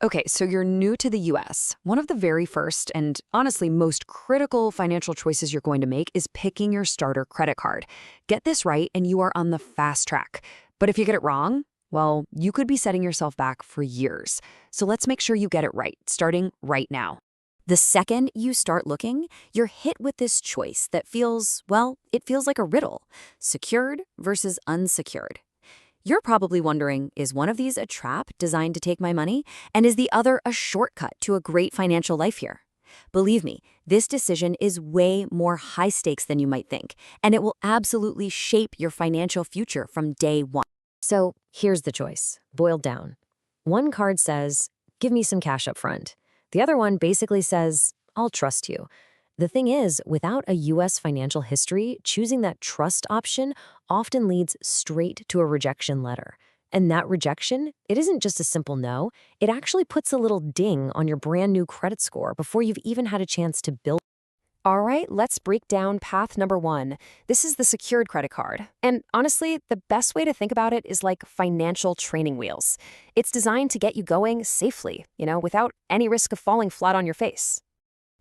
Okay, so you're new to the US. One of the very first and honestly most critical financial choices you're going to make is picking your starter credit card. Get this right, and you are on the fast track. But if you get it wrong, well, you could be setting yourself back for years. So let's make sure you get it right, starting right now. The second you start looking, you're hit with this choice that feels, well, it feels like a riddle: secured versus unsecured. You're probably wondering, is one of these a trap designed to take my money? And is the other a shortcut to a great financial life here? Believe me, this decision is way more high stakes than you might think, and it will absolutely shape your financial future from day one. So here's the choice, boiled down. One card says, give me some cash up front. The other one basically says, I'll trust you. The thing is, without a US financial history, choosing that trust option often leads straight to a rejection letter. And that rejection, it isn't just a simple no, it actually puts a little ding on your brand new credit score before you've even had a chance to build. All right, let's break down path number one. This is the secured credit card. And honestly, the best way to think about it is like financial training wheels. It's designed to get you going safely, without any risk of falling flat on your face.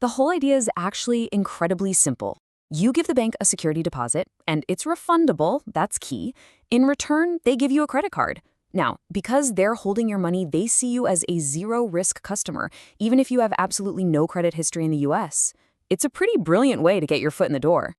The whole idea is actually incredibly simple. You give the bank a security deposit, and it's refundable, that's key. In return, they give you a credit card. Now, because they're holding your money, they see you as a zero-risk customer, even if you have absolutely no credit history in the US. It's a pretty brilliant way to get your foot in the door.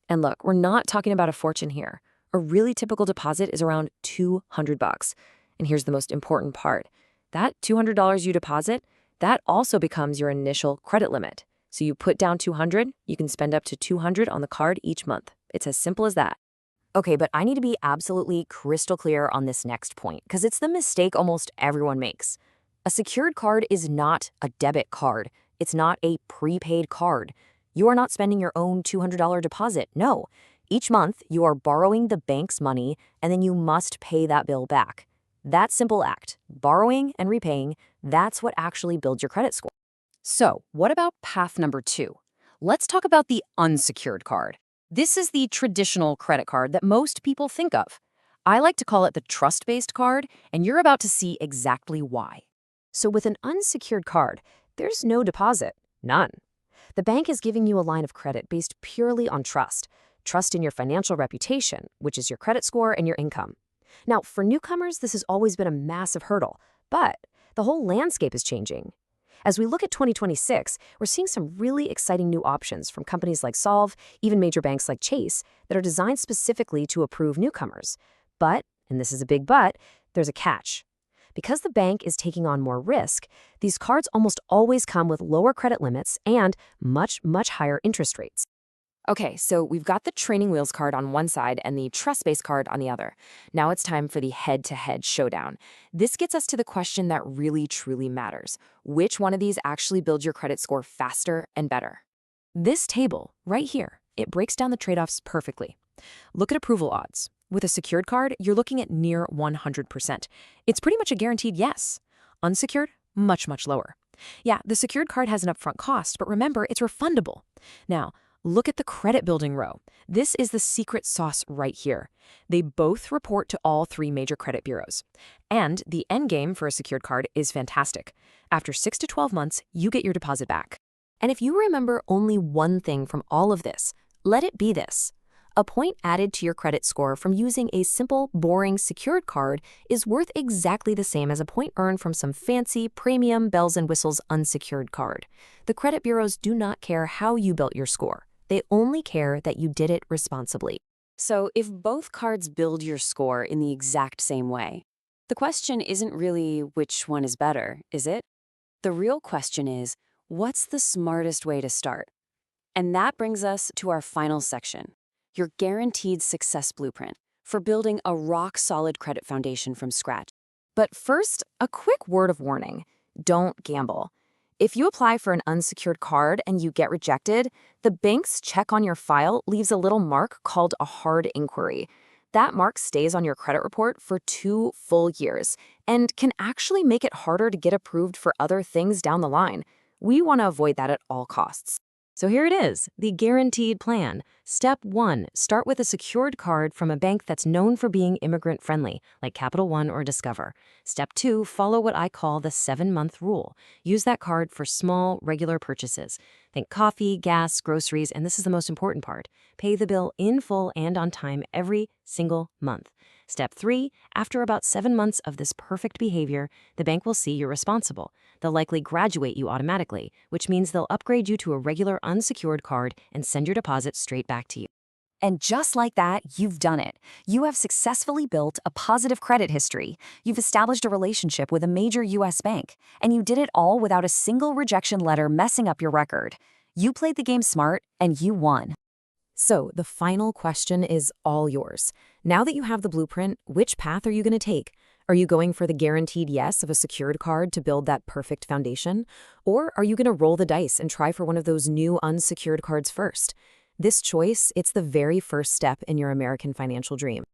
And look, we're not talking about a fortune here. A really typical deposit is around $200. And here's the most important part. That $200 you deposit, that also becomes your initial credit limit. So you put down $200, you can spend up to $200 on the card each month. It's as simple as that. Okay, but I need to be absolutely crystal clear on this next point, because it's the mistake almost everyone makes. A secured card is not a debit card. It's not a prepaid card. You are not spending your own $200 deposit. No. Each month, you are borrowing the bank's money, and then you must pay that bill back. That simple act, borrowing and repaying, that's what actually builds your credit score. So, what about path number two? Let's talk about the unsecured card. This is the traditional credit card that most people think of. I like to call it the trust-based card, and you're about to see exactly why. So with an unsecured card, there's no deposit, none. The bank is giving you a line of credit based purely on trust. Trust in your financial reputation, which is your credit score and your income. Now, for newcomers, this has always been a massive hurdle, but the whole landscape is changing. As we look at 2026, we're seeing some really exciting new options from companies like Solve, even major banks like Chase, that are designed specifically to approve newcomers. But, and this is a big but, there's a catch. Because the bank is taking on more risk, these cards almost always come with lower credit limits and much, much higher interest rates. Okay, so we've got the training wheels card on one side and the trust-based card on the other. Now it's time for the head-to-head showdown. This gets us to the question that really, truly matters. Which one of these actually builds your credit score faster and better? This table, right here, it breaks down the trade-offs perfectly. Look at approval odds. With a secured card, you're looking at near 100%. It's pretty much a guaranteed yes. Unsecured, much, much lower. Yeah, the secured card has an upfront cost, but remember, it's refundable. Now, look at the credit building row. This is the secret sauce right here. They both report to all three major credit bureaus. And the end game for a secured card is fantastic. After 6 to 12 months, you get your deposit back. And if you remember only one thing from all of this, let it be this. A point added to your credit score from using a simple, boring, secured card is worth exactly the same as a point earned from some fancy, premium, bells and whistles unsecured card. The credit bureaus do not care how you built your score. They only care that you did it responsibly. So if both cards build your score in the exact same way, the question isn't really which one is better, is it? The real question is, what's the smartest way to start? And that brings us to our final section. Your guaranteed success blueprint for building a rock-solid credit foundation from scratch. But first, a quick word of warning. Don't gamble. If you apply for an unsecured card and you get rejected, the bank's check on your file leaves a little mark called a hard inquiry. That mark stays on your credit report for 2 full years and can actually make it harder to get approved for other things down the line. We want to avoid that at all costs. So here it is, the guaranteed plan. Step 1, start with a secured card from a bank that's known for being immigrant friendly, like Capital One or Discover. Step 2, follow what I call the 7-month rule. Use that card for small, regular purchases. Think coffee, gas, groceries, and this is the most important part. Pay the bill in full and on time every single month. Step 3, after about 7 months of this perfect behavior, the bank will see you're responsible. They'll likely graduate you automatically, which means they'll upgrade you to a regular unsecured card and send your deposit straight back to you. And just like that, you've done it. You have successfully built a positive credit history. You've established a relationship with a major U.S. bank. And you did it all without a single rejection letter messing up your record. You played the game smart, and you won. So, the final question is all yours. Now that you have the blueprint, which path are you going to take? Are you going for the guaranteed yes of a secured card to build that perfect foundation? Or are you going to roll the dice and try for one of those new unsecured cards first? This choice, it's the very first step in your American financial dream.